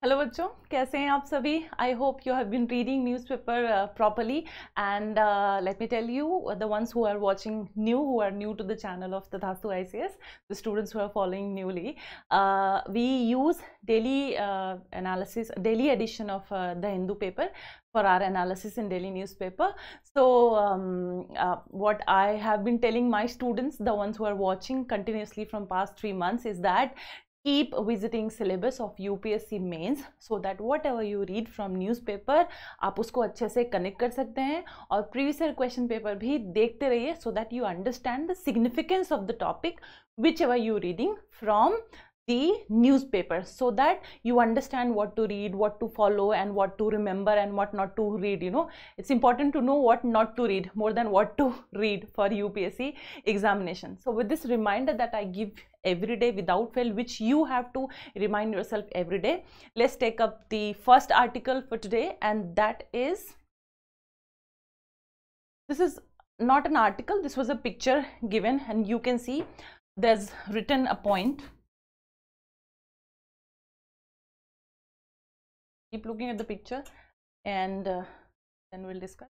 Hello बच्चों, कैसे हैं आप सभी? I hope you have been reading newspaper properly and let me tell you, the ones who are watching who are new to the channel of Tathastu ICS, the students who are following newly, we use daily analysis, daily edition of the Hindu paper for our analysis in daily newspaper. So what I have been telling my students, the ones who are watching continuously from past 3 months, is that keep visiting syllabus of UPSC mains so that whatever you read from newspaper आप उसको अच्छे से connect कर सकते हैं और previous year question paper भी देखते रहिए so that you understand the significance of the topic whichever you reading from the newspaper, so that you understand what to read, what to follow, and what to remember and what not to read. You know, it's important to know what not to read more than what to read for UPSC examination. So with this reminder that I give every day without fail, which you have to remind yourself every day, let's take up the first article for today, and that is, this is not an article, this was a picture given, and you can see there's written a point. Keep looking at the picture and then we'll discuss.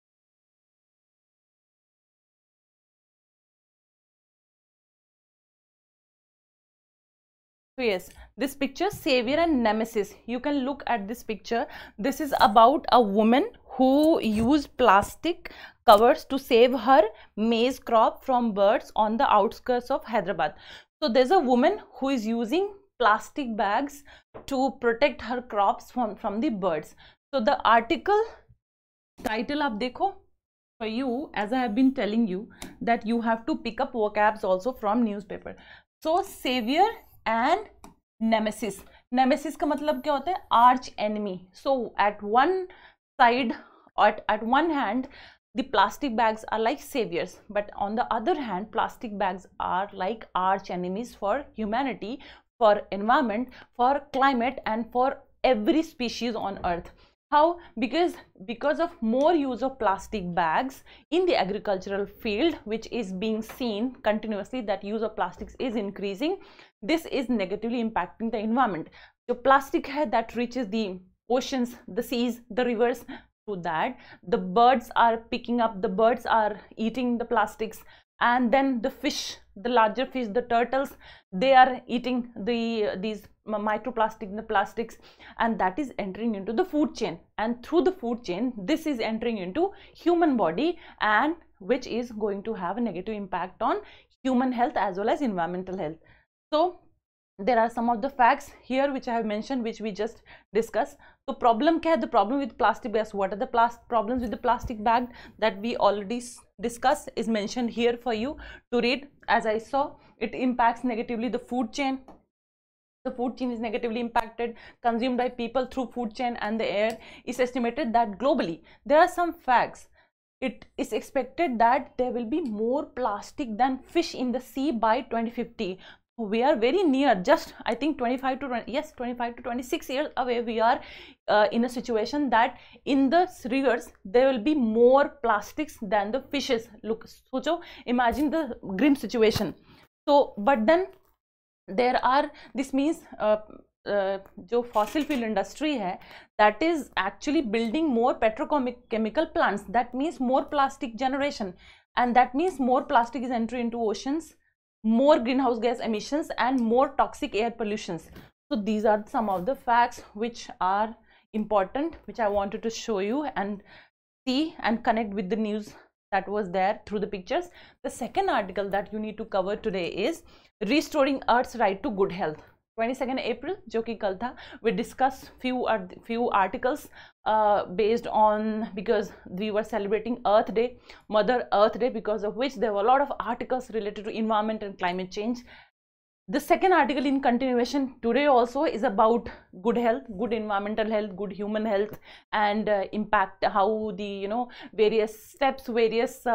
So yes, this picture, Savior and Nemesis, you can look at this picture. This is about a woman who used plastic covers to save her maize crop from birds on the outskirts of Hyderabad. So there's a woman who is using plastic bags to protect her crops from the birds. So the article title आप देखो, for you, as I have been telling you, that you have to pick up vocabs also from newspaper. So Savior and Nemesis. Nemesis का मतलब क्या होता है? Arch enemy. So at one side, at one hand, the plastic bags are like saviors, but on the other hand, plastic bags are like arch enemies for humanity, for environment, for climate, and for every species on earth. How? Because of more use of plastic bags in the agricultural field, which is being seen continuously, that use of plastics is increasing. This is negatively impacting the environment. The plastic hai that reaches the oceans, the seas, the rivers. Through that, the birds are picking up, the birds are eating the plastics, and then the fish, the larger fish, the turtles, they are eating these microplastic, the plastics, and that is entering into the food chain, and through the food chain this is entering into human body, and which is going to have a negative impact on human health as well as environmental health. So there are some of the facts here which I have mentioned, which we just discussed. So problem kya hai? The problem with plastic bags. What are the problems with the plastic bag that we already discussed is mentioned here for you to read. As I saw, it impacts negatively the food chain. The food chain is negatively impacted, consumed by people through food chain and the air. It's estimated that globally there are some facts. It is expected that there will be more plastic than fish in the sea by 2050. We are very near, just I think 25 to 26 years away. We are in a situation that in the rivers there will be more plastics than the fishes. Look, socho, imagine the grim situation. So but then there are, this means जो fossil fuel industry है, that is actually building more petrochemical plants. That means more plastic generation, and that means more plastic is entering into oceans, more greenhouse gas emissions, and more toxic air pollutions. So these are some of the facts which are important, which I wanted to show you and see and connect with the news that was there through the pictures. The second article that you need to cover today is restoring Earth's right to good health. 22nd April, जो कि कल था, we discussed few articles based on, because we were celebrating Earth Day, Mother Earth Day, because of which there were a lot of articles related to environment and climate change. The second article in continuation today also is about good health, good environmental health, good human health, and impact, how the various steps, various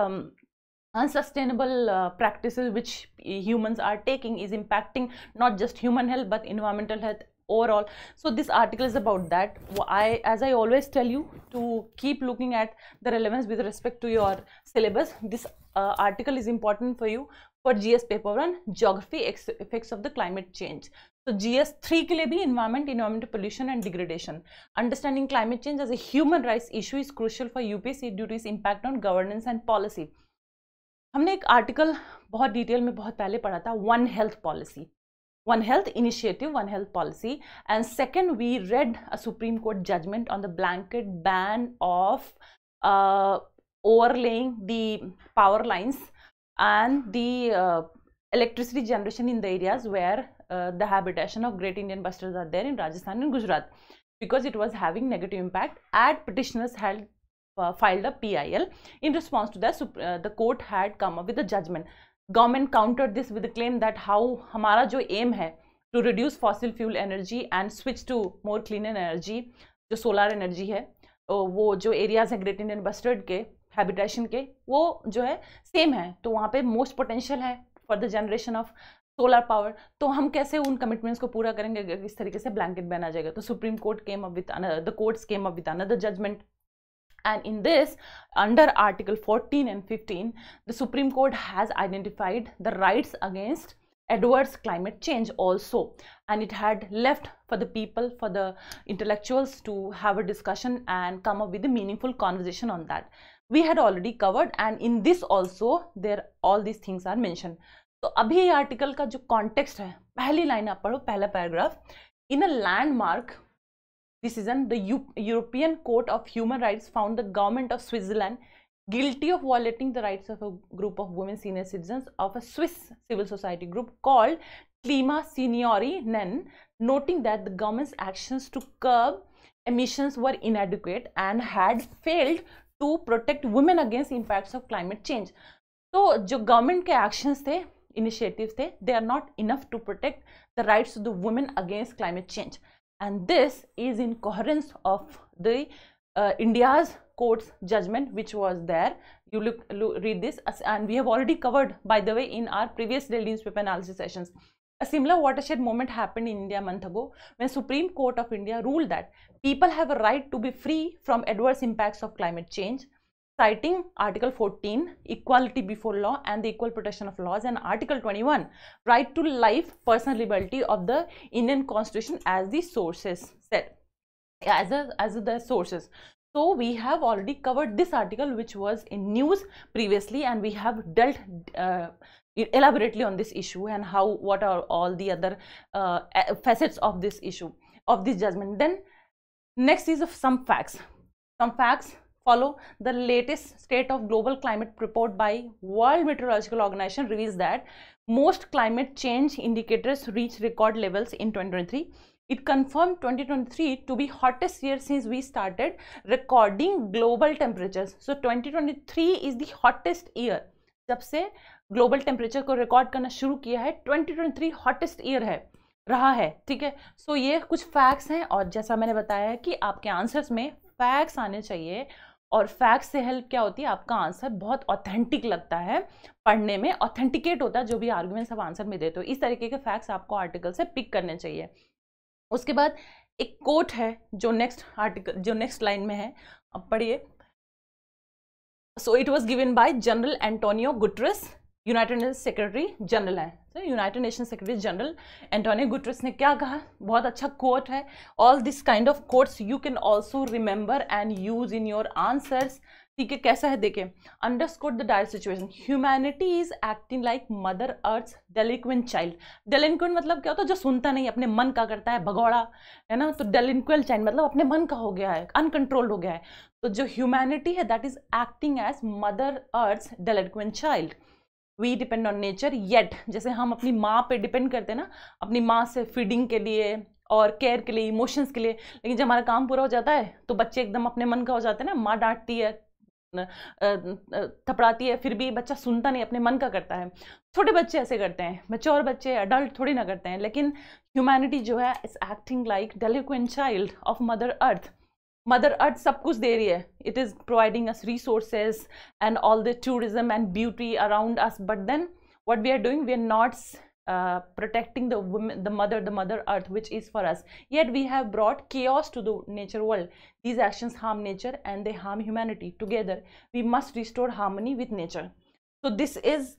unsustainable practices which humans are taking is impacting not just human health but environmental health overall. So this article is about that. As I always tell you, to keep looking at the relevance with respect to your syllabus. This article is important for you for GS paper 1, geography, effects of the climate change. तो GS3 के लिए भी environmental pollution and degradation. Understanding climate change as a human rights issue is crucial for UPSC due to its impact on governance and policy. हमने एक article बहुत detail में बहुत पहले पढ़ा था, one health policy, one health initiative, one health policy. And second we read a supreme court judgment on the blanket ban of overlaying the power lines and the electricity generation in the areas where the habitation of great Indian bustards are there in Rajasthan and Gujarat, because it was having negative impact. And petitioners had filed a PIL. In response to that, the court had come up with a judgment. Government countered this with the claim that how हमारा जो aim है to reduce fossil fuel energy and switch to more cleaner energy, जो solar energy है, वो जो areas है Great Indian Bustard के habitation के, वो जो है सेम है, तो वहाँ पे मोस्ट पोटेंशियल है for the generation of solar power. तो हम कैसे उन कमिटमेंट्स को पूरा करेंगे अगर इस तरीके से ब्लैंकेट बैन आ जाएगा? तो supreme court came up with the courts came up with another judgment. And in this, under Article 14 and 15, the Supreme Court has identified the rights against adverse climate change also, and it had left for the people, for the intellectuals to have a discussion and come up with a meaningful conversation on that. We had already covered, and in this also there all these things are mentioned. तो अभी article का जो context है, पहली line आप पढ़ो, पहला paragraph. In a landmark decision, the European Court of Human Rights found the government of Switzerland guilty of violating the rights of a group of women senior citizens of a Swiss civil society group called Klima Seniorinnen, noting that the government's actions to curb emissions were inadequate and had failed to protect women against impacts of climate change. तो जो government के actions थे, initiatives थे, they are not enough to protect the rights of the women against climate change. And this is in coherence of the India's court's judgment which was there. You read this, and we have already covered, by the way, in our previous daily newspaper analysis sessions. A similar watershed moment happened in India a month ago when Supreme Court of India ruled that people have a right to be free from adverse impacts of climate change, citing Article 14, equality before law and the equal protection of laws, and Article 21, right to life, personal liberty of the Indian Constitution as the sources said, as the sources. So we have already covered this article which was in news previously, and we have dealt elaborately on this issue and how, what are all the other facets of this issue, of this judgment. Then next is of some facts. Some facts follow. The latest state of global climate report by World Meteorological Organization reveals that most climate change indicators reached record levels in 2023. It confirmed 2023 to be hottest year since we started recording global temperatures. So 2023 is the hottest year. जब से global temperature को record करना शुरू किया है, 2023 hottest year है, रहा है, ठीक है. So ये कुछ facts हैं, और जैसा मैंने बताया है कि आपके आंसर्स में facts आने चाहिए, और फैक्ट से हेल्प क्या होती है, आपका आंसर बहुत ऑथेंटिक लगता है पढ़ने में, ऑथेंटिकेट होता है जो भी आर्गुमेंट्स आप आंसर में देते हो. इस तरीके के फैक्ट्स आपको आर्टिकल से पिक करने चाहिए. उसके बाद एक कोट है जो नेक्स्ट आर्टिकल, जो नेक्स्ट लाइन में है, अब पढ़िए. So it was given by General Antonio Guterres, United Nation Secretary General है. United Nation Secretary General Antonio Guterres ने क्या कहा, बहुत अच्छा कोट है. All this kind of quotes you can also remember and use in your answers. ठीक है, कैसा है देखें. Understood the dire situation, humanity is acting like mother earth delinquent child. Delinquent मतलब क्या होता है, जो सुनता नहीं, अपने मन का करता है, भगौड़ा है ना. तो डेलिक्वेंट चाइल्ड मतलब अपने मन का हो गया है, अनकंट्रोल्ड हो गया है. तो जो ह्यूमैनिटी है that is acting as mother earth delinquent child. We depend on nature, yet जैसे हम अपनी माँ पे डिपेंड करते हैं ना, अपनी माँ से फीडिंग के लिए और केयर के लिए, इमोशंस के लिए. लेकिन जब हमारा काम पूरा हो जाता है तो बच्चे एकदम अपने मन का हो जाते हैं ना. माँ डांटती है, थपड़ाती है, फिर भी बच्चा सुनता नहीं, अपने मन का करता है. छोटे बच्चे ऐसे करते हैं, और बच्चे अडल्ट थोड़ी ना करते हैं. लेकिन ह्यूमैनिटी जो है is acting like delinquent child of mother earth. Mother earth सब कुछ दे रही है. It is providing us resources and all the tourism and beauty around us, but then what we are doing, we are not protecting the women, the mother earth which is for us. Yet we have brought chaos to the nature world. These actions harm nature and they harm humanity. Together we must restore harmony with nature. So this is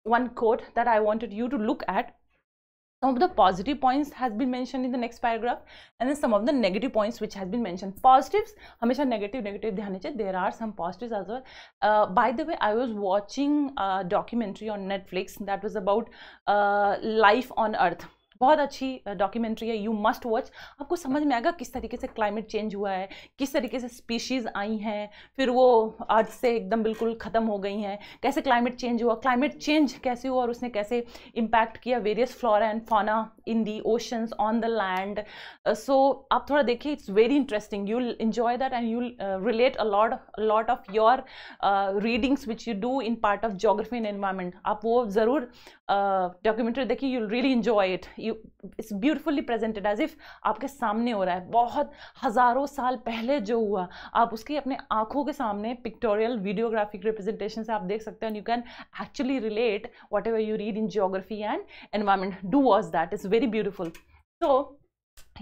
one quote that I wanted you to look at. Some of the positive points has been mentioned in the next paragraph, and then some of the negative points which has been mentioned. Positives हमेशा negative ध्यान चाहिए. There are some positives as well. By the way, I was watching a documentary on Netflix that was about life on Earth. बहुत अच्छी documentary है, you must watch. आपको समझ में आएगा किस तरीके से क्लाइमेट चेंज हुआ है, किस तरीके से स्पीशीज़ आई हैं, फिर वो अर्थ से एकदम बिल्कुल ख़त्म हो गई हैं, कैसे क्लाइमेट चेंज हुआ, क्लाइमेट चेंज कैसे हुआ और उसने कैसे इम्पैक्ट किया various flora and fauna in the oceans on the land. So आप थोड़ा देखिए, it's very interesting. You will enjoy that and you will relate a lot of your readings which you do in part of geography and environment. आप वो ज़रूर documentary देखिए, you will really enjoy it. It's beautifully presented as if आपके सामने हो रहा है. बहुत हज़ारों साल पहले जो हुआ आप उसकी अपने आंखों के सामने पिक्टोरियल वीडियोग्राफिक रिप्रेजेंटेशन से आप देख सकते हैं. You can actually relate what ever you read in geography and environment. Do watch that, it's very beautiful. So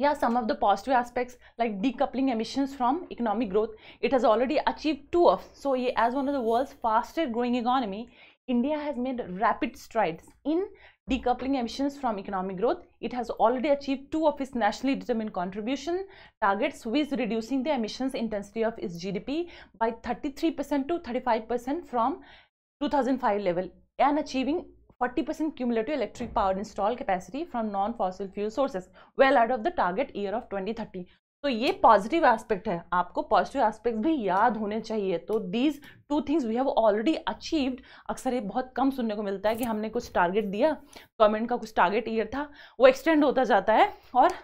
yeah, some of the positive aspects like decoupling emissions from economic growth, it has already achieved two of. So as one of the world's fastest growing economy, India has made rapid strides in decoupling emissions from economic growth. It has already achieved two of its nationally determined contribution targets, with reducing the emissions intensity of its GDP by 33% to 35% from 2005 level, and achieving 40% cumulative electric power installed capacity from non-fossil fuel sources, well ahead of the target year of 2030. तो ये positive aspect है, आपको positive aspects भी याद होने चाहिए. तो these two things we have already achieved. अक्सर ये बहुत कम सुनने को मिलता है कि हमने कुछ टारगेट दिया, गवर्नमेंट का कुछ टारगेट ईयर था, वो एक्सटेंड होता जाता है और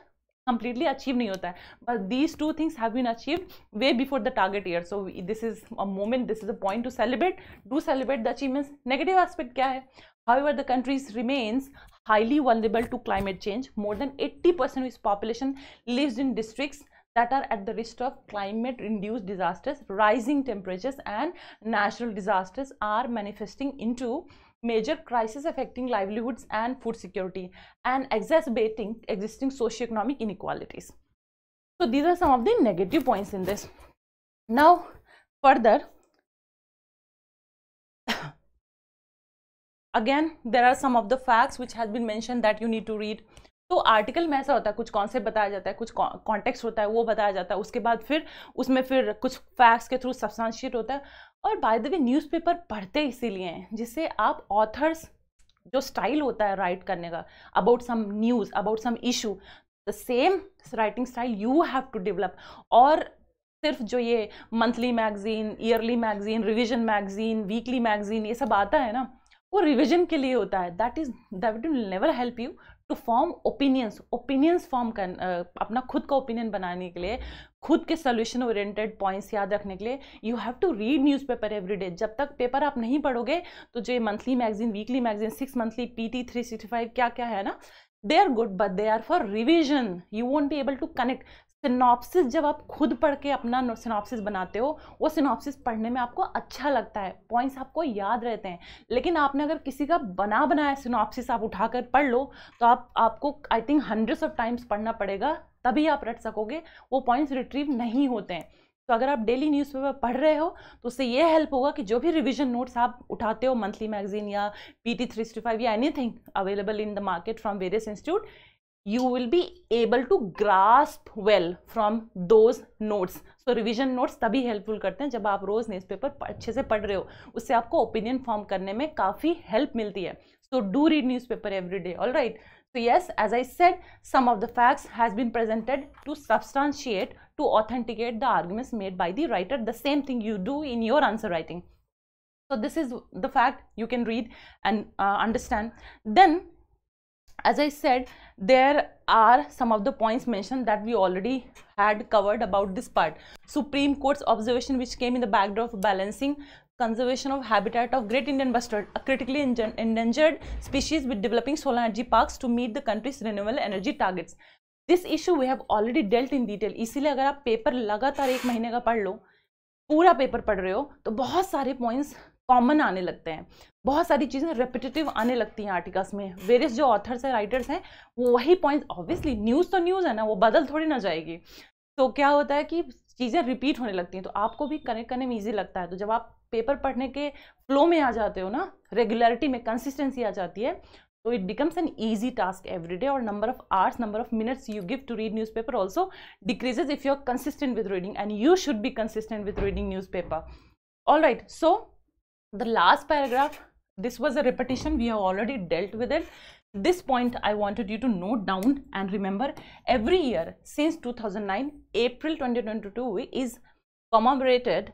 completely अचीव नहीं होता है. but these two things have been achieved way before the target year. so this is a moment, this is a point to celebrate. Do celebrate the achievements. Negative aspect क्या है? However, the country remains highly vulnerable to climate change. More than 80% of its population lives in districts that are at the risk of climate-induced disasters. Rising temperatures and natural disasters are manifesting into major crises affecting livelihoods and food security and exacerbating existing socioeconomic inequalities. So these are some of the negative points in this. Now further, again there are some of the facts which has been mentioned that you need to read. तो article में ऐसा होता है, कुछ concept बताया जाता है, कुछ कॉन्टेक्स्ट होता है, वो बताया जाता है, उसके बाद फिर उसमें फिर कुछ फैक्ट्स के थ्रू सब्सटेंशिएट होता है. और बाय द वे न्यूज़पेपर पढ़ते इसीलिए हैं जिससे आप ऑथर्स जो स्टाइल होता है राइट करने का about some news, about some issue, the same writing style you have to develop. और सिर्फ जो ये monthly magazine, yearly magazine, revision magazine, weekly magazine ये सब आता है ना, वो रिविजन के लिए होता है. That will never help you to form opinions form कर, अपना खुद का ओपिनियन बनाने के लिए, खुद के सोल्यूशन ओरिएंटेड पॉइंट्स याद रखने के लिए you have to read newspaper every day. जब तक पेपर आप नहीं पढ़ोगे तो जो monthly magazine, weekly magazine, 6 monthly, PT 365 क्या क्या है ना, they are good but they are for revision. You won't be able to connect. Synopsis जब आप खुद पढ़ के अपना सिनॉप्सिस बनाते हो, वो सिनॉप्सिस पढ़ने में आपको अच्छा लगता है, पॉइंट्स आपको याद रहते हैं. लेकिन आपने अगर किसी का बनाया सिनॉप्सिस आप उठाकर पढ़ लो तो आपको I think hundreds of times पढ़ना पड़ेगा, तभी आप रट सकोगे. वो पॉइंट्स रिट्रीव नहीं होते हैं. तो अगर आप डेली न्यूज़पेपर पढ़ रहे हो तो उससे ये हेल्प होगा कि जो भी रिविजन नोट्स आप उठाते हो मंथली मैगजीन या PT 365 या anything available in the market from various institute, you will be able to grasp well from those notes. So revision notes तभी helpful करते हैं जब आप रोज न्यूज़पेपर अच्छे से पढ़ रहे हो, उससे आपको ओपिनियन फॉर्म करने में काफ़ी हेल्प मिलती है. So do read newspaper every day. All right. So yes, as I said, some of the facts has been presented to substantiate, to authenticate the arguments made by the writer. The same thing you do in your answer writing. So this is the fact you can read and understand. Then as I said, there are some of the points mentioned that we already had covered about this part. Supreme Court's observation, which came in the backdrop of balancing conservation of habitat of great Indian bustard, a critically endangered species, with developing solar energy parks to meet the country's renewable energy targets. This issue we have already dealt in detail. इसीलिए अगर आप paper लगातार 1 महीने का पढ़ लो, पूरा paper पढ़ रहे हो, तो बहुत सारे पॉइंट्स कॉमन आने लगते हैं, बहुत सारी चीज़ें रेपिटेटिव आने लगती हैं आर्टिकल्स में. वेरियस जो ऑथर्स हैं, राइटर्स हैं, वो वही पॉइंट्स, ऑब्वियसली न्यूज़ तो न्यूज़ है ना, वो बदल थोड़ी ना जाएगी. तो क्या होता है कि चीज़ें रिपीट होने लगती हैं, तो आपको भी कनेक्ट करने में ईजी लगता है. तो जब आप पेपर पढ़ने के फ्लो में आ जाते हो ना, रेगुलरिटी में कंसिस्टेंसी आ जाती है, So it becomes an easy task every day, or number of hours, number of minutes you give to read newspaper also decreases if you're consistent with reading, and you should be consistent with reading newspaper. All right, so the last paragraph, this was a repetition, we have already dealt with it. This point I wanted you to note down and remember. Every year since 2009, April 2022 is commemorated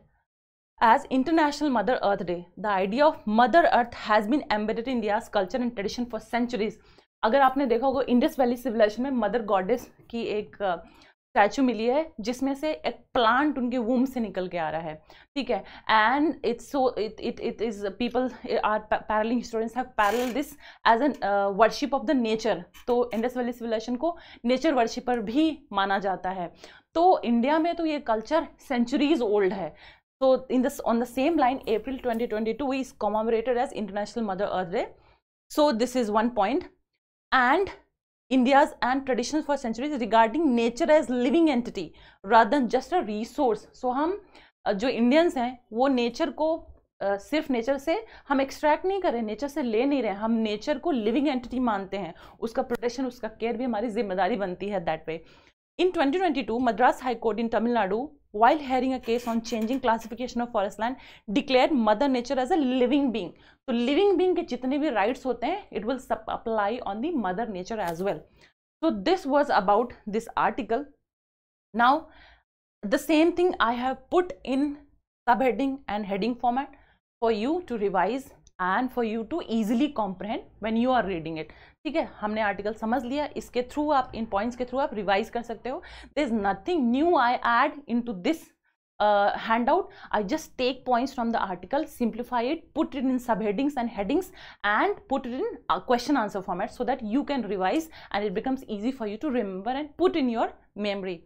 as International Mother Earth Day. The idea of Mother Earth has been embedded in India's culture and tradition for centuries. अगर आपने देखा होगा Indus valley civilisation में mother goddess की एक statue मिली है जिसमें से एक प्लांट उनके वूम से निकल के आ रहा है, ठीक है. And it's so it is people are paralleling, historians have parallel this as an worship of the nature. तो इंडस वैली सिविलाइजेशन को नेचर वर्शिपर भी माना जाता है. तो इंडिया में तो ये कल्चर सेंचुरीज ओल्ड है. So in this, on the same line, April 2022 is commemorated as International Mother Earth Day. So this is one point. And India's and traditions for centuries regarding nature as living entity rather than just a resource. So हम जो Indians हैं वो nature को सिर्फ nature से हम extract नहीं कर रहे, नेचर से ले नहीं रहे, हम नेचर को लिविंग एंटिटी मानते हैं. उसका प्रोटेक्शन, उसका केयर भी हमारी जिम्मेदारी बनती है. That way in 2022, Madras High Court in Tamil Nadu, while hearing a case on changing classification of forest land, declared Mother Nature as a living being. So living being के जितने भी rights होते हैं, it will apply on the Mother Nature as well. So this was about this article. Now the same thing I have put in subheading and heading format for you to revise and for you to easily comprehend when you are reading it. ठीक है, हमने article समझ लिया, इसके through आप, इन points के through आप रिवाइज कर सकते हो. There is nothing new I add into this handout. I just take points from the article, simplify it, put it in subheadings and headings, and put it in a question answer format so that you can revise and it becomes easy for you to remember and put in your memory.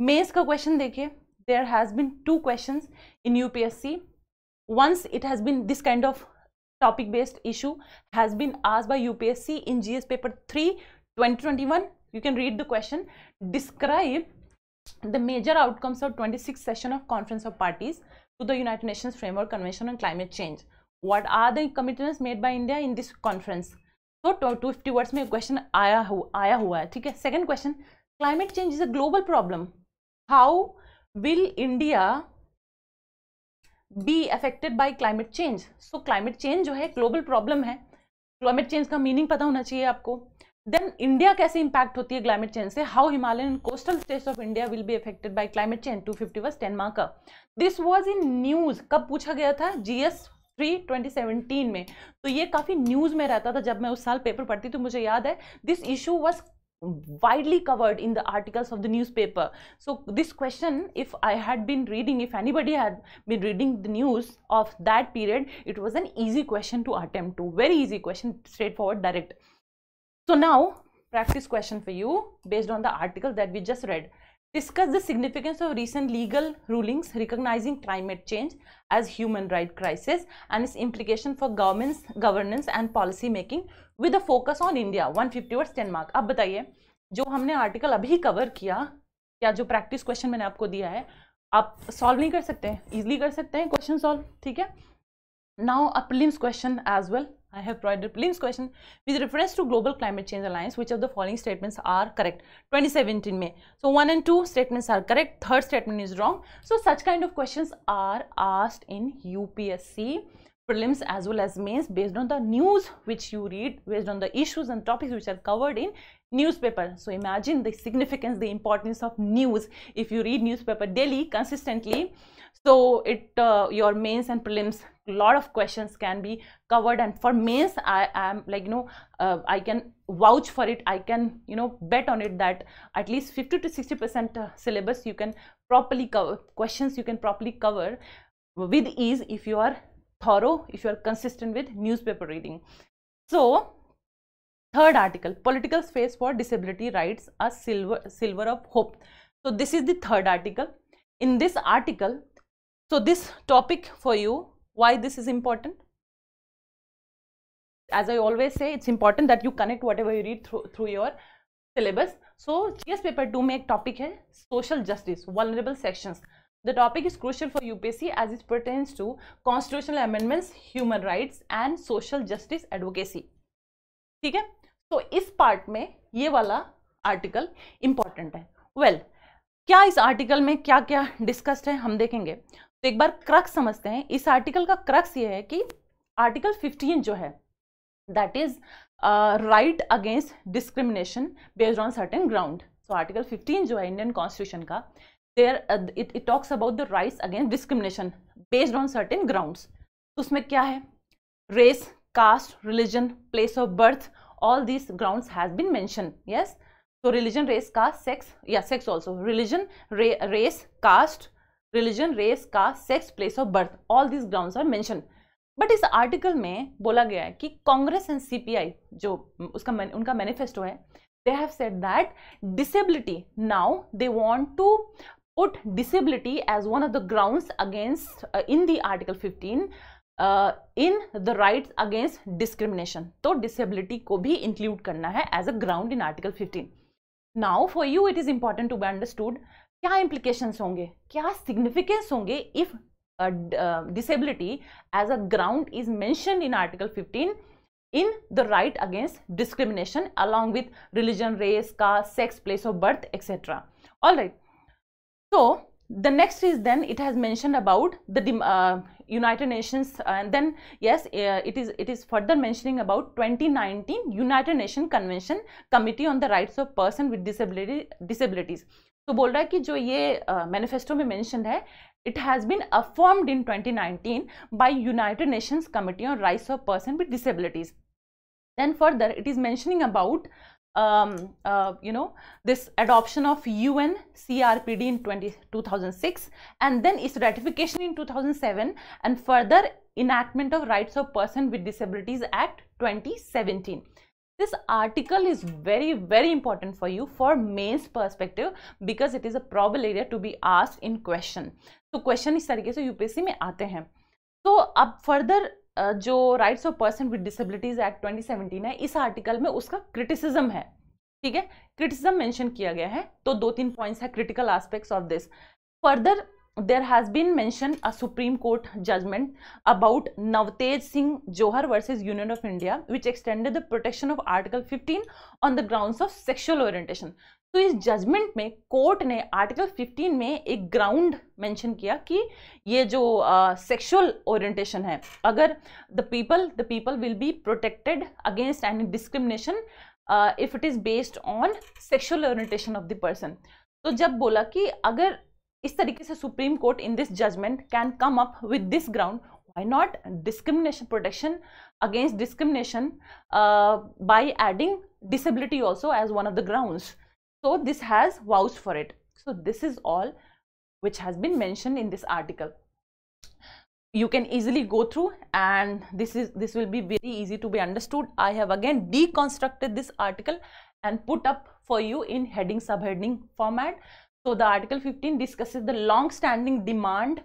Mains का question देखिए, there has been 2 questions in UPSC. Once it has been, this kind of topic based issue has been asked by UPSC in GS paper 3 2021. You can read the question. Describe the major outcomes of 26th session of Conference of Parties to the United Nations Framework Convention on Climate Change. What are the commitments made by India in this conference? So 250 words में question आया हुआ है, ठीक है. Second question, climate change is a global problem. How will India be affected by climate change? So climate change जो है global problem है. Climate change का meaning पता होना चाहिए आपको. Then India कैसे impact होती है climate change से? How Himalayan and coastal states of India will be affected by climate change? 250 was 10 mark का. This was in news. कब पूछा गया था? GS 3 2017 में. तो ये काफी न्यूज में रहता था जब मैं उस साल पेपर पढ़ती, तो मुझे याद है this issue was widely covered in the articles of the newspaper. So this question, if I had been reading, if anybody had been reading the news of that period, it was an easy question to attempt to. Very easy question, straightforward, direct. So now practice question for you based on the article that we just read. Discuss the significance of recent legal rulings recognizing climate change as human right crisis and its implication for governance and policy making with a focus on India. 150 words 10 mark. अब बताइए, जो हमने article अभी cover किया, क्या जो practice question मैंने आपको दिया है आप सॉल्व नहीं कर सकते हैं? इजिली कर सकते हैं क्वेश्चन सॉल्व, ठीक है. Now a prelims question as well. I have provided prelims question with reference to Global Climate Change Alliance. Which of the following statements are correct? 2017 में. So 1 and 2 statements are correct. Third statement is wrong. So such kind of questions are asked in UPSC prelims as well as mains based on the news which you read, based on the issues and topics which are covered in newspaper. So imagine the significance, the importance of news. If you read newspaper daily consistently, so it your mains and prelims, a lot of questions can be covered. And for mains, I am like, I can vouch for it, I can bet on it that at least 50 to 60% syllabus you can properly cover, questions you can properly cover with ease if you are thorough, if you are consistent with newspaper reading. So third article, political space for disability rights, a silver of hope. So this is the third article. In this article, so this topic for you, why this is important? As I always say, it's important that you connect whatever you read through your syllabus. So GS paper 2 में एक topic है social justice, vulnerable sections. The topic is crucial for UPSC as it pertains to constitutional amendments, human rights and social justice advocacy. ठीक है, तो इस part में ये वाला आर्टिकल इंपॉर्टेंट है। वेल, क्या इस आर्टिकल में क्या क्या डिस्कस्ड है हम देखेंगे। तो एक बार क्रक्स समझते हैं। इस आर्टिकल का क्रक्स ये है कि आर्टिकल 15 जो है, that is right against discrimination based on certain ground. So article 15 जो है इंडियन कॉन्स्टिट्यूशन का, there it talks about the rights against discrimination based on certain grounds. तो उसमें क्या है, race, caste, religion, place of birth, all these grounds has been mentioned. Yes, so religion, race, caste, sex, yeah, sex also, religion, race, caste, religion, race, caste, sex, place of birth, all these grounds are mentioned. But इस article में बोला गया है कि Congress and CPI जो उसका उनका manifesto है, they have said that disability, now they want to put disability as one of the grounds against in the article 15 in the rights against discrimination. तो disability को भी include करना है as a ground in article 15. Now for you it is important to be understood क्या implications होंगे, क्या significance होंगे if disability as a ground is mentioned in article 15 in the right against discrimination along with religion, race, caste, sex, place of birth, etc. All right. So the next is then it has mentioned about the United Nations, and then yes, it is further mentioning about 2019 United Nations Convention Committee on the Rights of Person with Disabilities. तो बोल रहा है कि जो ये manifesto में mention है, it has been affirmed in 2019 by United Nations Committee on Rights of Person with Disabilities. Then further it is mentioning about this adoption of UN CRPD in 2006, and then its ratification in 2007, and further enactment of Rights of Person with Disabilities Act 2017. This article is very very important for you for mains perspective because it is a probable area to be asked in question. तो question इस तरीके से UPSC में आते हैं। तो अब further जो rights of person with disabilities act 2017 है, इस आर्टिकल में उसका क्रिटिसिज्म है। ठीक है, क्रिटिसिज्म मेंशन किया गया है, तो 2-3 पॉइंट्स है critical aspects of this. Further there has been mentioned a Supreme Court judgment about Navtej Singh Johar versus Union of India, which extended the protection of Article 15 on the grounds of sexual orientation. तो इस judgement में court ने article 15 में एक ground mention किया कि ये जो सेक्सुअल ओरिएंटेशन है, अगर the people will be protected against any discrimination if it is based on sexual orientation of the person. तो जब बोला कि अगर इस तरीके से supreme court in this judgement can come up with this ground, why not discrimination, protection against discrimination by adding disability also as one of the grounds. So this has vouched for it. So this is all which has been mentioned in this article. You can easily go through, and this will be very easy to be understood. I have again deconstructed this article and put up for you in heading subheading format. So the article 15 discusses the long standing demand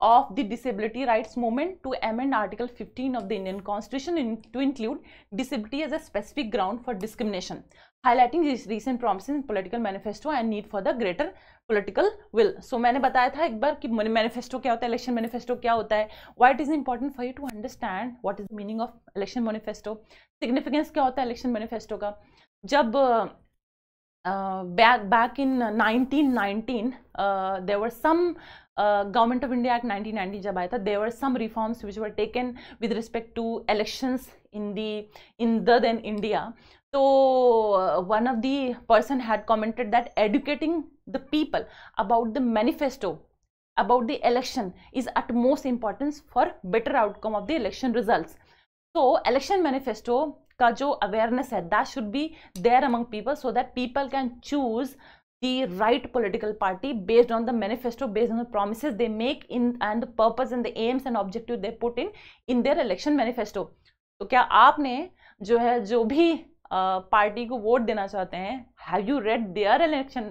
of the disability rights movement to amend article 15 of the Indian Constitution to include disability as a specific ground for discrimination, highlighting these recent promises in political manifesto and need for the greater political will. So मैंने बताया था एक बार कि manifesto क्या होता है, election manifesto क्या होता है, why it is important for you to understand what is the meaning of election manifesto, significance क्या होता है इलेक्शन मैनिफेस्टो का। जब back in 1919 there were some Government of India Act 1990 जब आया था, there were some reforms which were taken with respect to elections in the then India. So one of the person had commented that educating the people about the manifesto, about the election is at most importance for better outcome of the election results. So election manifesto का जो awareness है, that should be there among people so that people can choose the right political party based on the manifesto, based on the promises they make in and the purpose and the aims and objective they put in their election manifesto. तो क्या आपने जो है जो भी party को vote देना चाहते हैं, have you read their election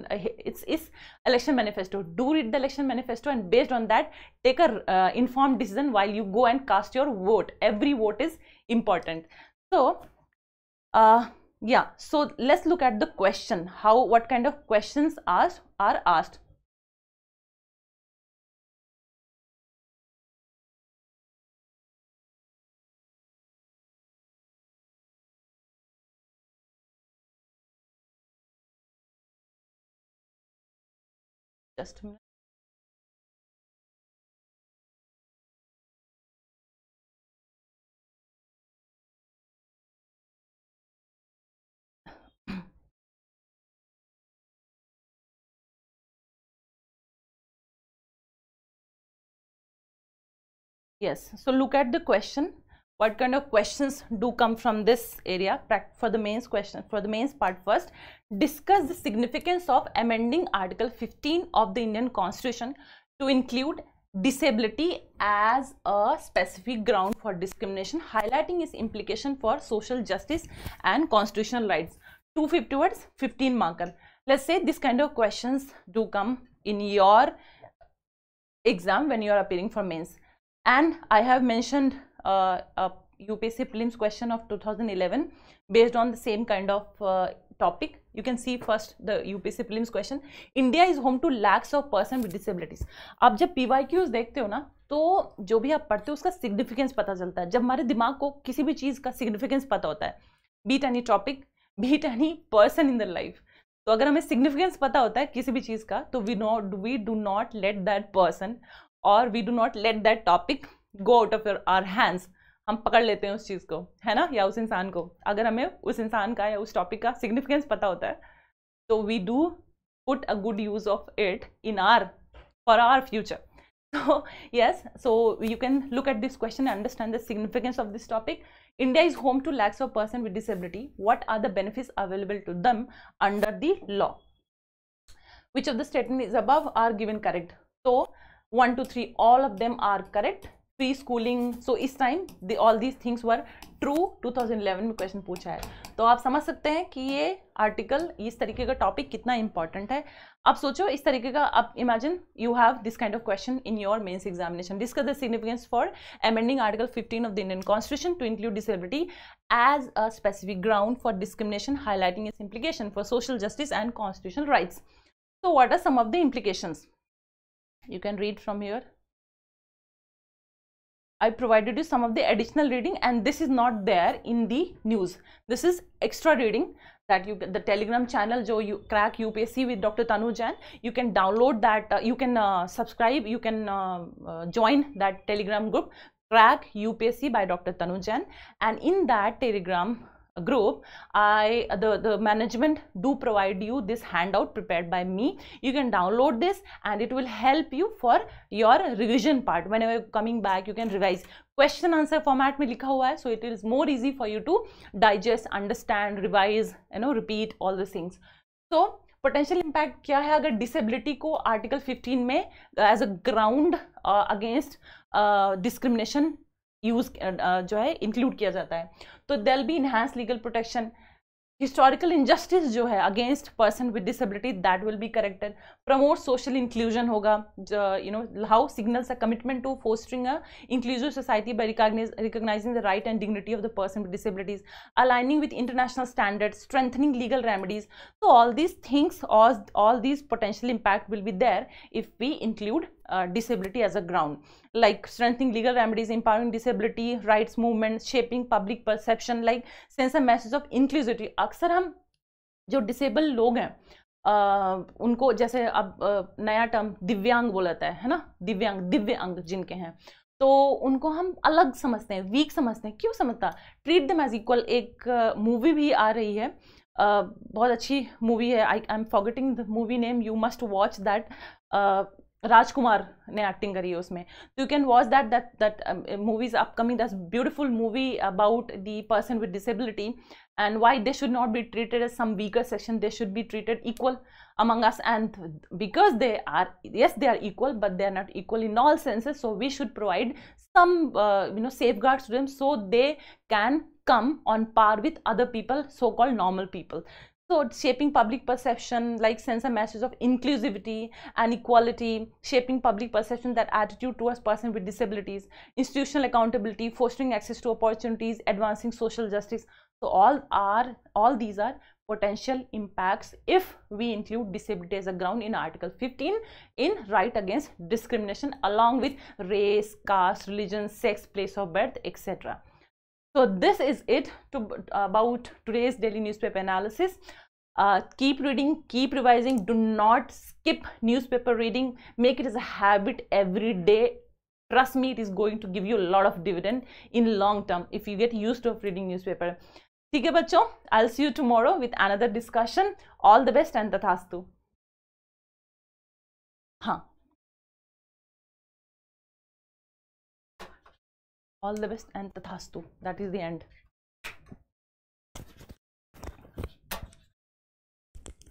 election manifesto? Do read the election manifesto and based on that take a informed decision while you go and cast your vote. Every vote is important. So yeah, so let's look at the question, what kind of questions are asked. just a minute. Yes, so look at the question. What kind of questions do come from this area? For the mains question, for the mains part first, discuss the significance of amending Article 15 of the Indian Constitution to include disability as a specific ground for discrimination, highlighting its implication for social justice and constitutional rights. 250 words, 15 marker. Let's say this kind of questions do come in your exam when you are appearing for mains. And I have mentioned a UPSC prelims question of 2011 based on the same kind of topic. You can see first the UPSC prelims question. India is home to lakhs of persons with disabilities. आप जब PYQs देखते हो ना, तो जो भी आप पढ़ते हो उसका सिग्निफिकेंस पता चलता है. जब हमारे दिमाग को किसी भी चीज़ का सिग्निफिकेंस पता होता है, beat any topic, beat any person in the life, तो अगर हमें सिग्निफिकेंस पता होता है किसी भी चीज़ का, तो we do not let that person और we do not let that topic go out of our hands. हम पकड़ लेते हैं उस चीज़ को, है ना, या उस इंसान को. अगर हमें उस इंसान का या उस टॉपिक का सिग्निफिकेंस पता होता है, तो we do put a good use of it in for our future. So yes, so you can look at this question and understand the significance of this topic. India is home to lakhs of persons with disability. What are the benefits available to them under the law? Which of the statements above are given correct? So 1, 2, 3, all of them are correct. Free schooling, so इस time all these things were true. 2011 में question पूछा है, तो आप समझ सकते हैं कि ये आर्टिकल, इस तरीके का टॉपिक कितना इंपॉर्टेंट है. आप सोचो इस तरीके का, आप imagine you have this kind of question in your mains examination. Discuss the significance for amending article 15 of the Indian constitution to include disability as a specific ground for discrimination, highlighting its implication for social justice and constitutional rights. So what are some of the implications? You can read from here. I provided you some of the additional reading, and this is not there in the news. This is extra reading that you, the Telegram channel, jo you crack UPSC with Dr. Tanu Jain, you can download that, you can subscribe, you can join that Telegram group, Crack UPSC by Dr. Tanu Jain, and in that Telegram group, the management do provide you this handout prepared by me. You can download this and it will help you for your revision part. Whenever you're coming back, you can revise. Question answer format में लिखा हुआ है, so it is more easy for you to digest, understand, revise, repeat all these things. So potential impact क्या है अगर disability को article 15 में as a ground against discrimination use जो है इंक्लूड किया जाता है. तो there will be enhance legal protection. Historical injustice जो है against person with disability, that will be corrected. Promote social inclusion होगा, how signals a commitment to fostering a inclusive society by recognising the right and dignity of the person with disabilities, aligning with international standards, strengthening legal remedies. So all these things, all these potential impact will be there if we include disability as a ground, like strengthening legal remedies, empowering disability rights movement, shaping public perception, like sense a message of inclusivity. अक्सर हम जो disable लोग हैं उनको जैसे अब नया term दिव्यांग बोला जाता है ना, दिव्य अंग जिनके हैं, तो उनको हम अलग समझते हैं, वीक समझते हैं. क्यों समझता? Treat them as equal. एक मूवी भी आ रही है, बहुत अच्छी मूवी है, I am forgetting the movie name, you must watch that. Rajkumar ने एक्टिंग करी है उसमें, तो you can watch that movie is upcoming. That's beautiful movie about the person with disability and why they should not be treated as some weaker section. They should be treated equal among us, and because they are, yes, they are equal, but they are not equal in all senses. So we should provide some safeguards to them so they can come on par with other people, so called normal people. So shaping public perception, like sends a message of inclusivity and equality, shaping public perception, that attitude towards person with disabilities, institutional accountability, fostering access to opportunities, advancing social justice. So all these are potential impacts if we include disability as a ground in Article 15 in right against discrimination, along with race, caste, religion, sex, place of birth, etc. So this is it about today's daily newspaper analysis. Keep reading, keep revising. Do not skip newspaper reading. Make it as a habit every day. Trust me, it is going to give you a lot of dividend in long term if you get used to reading newspaper. ठीक है बच्चों, I'll see you tomorrow with another discussion. All the best and tathastu. हाँ, all the best and tathastu. That is the end.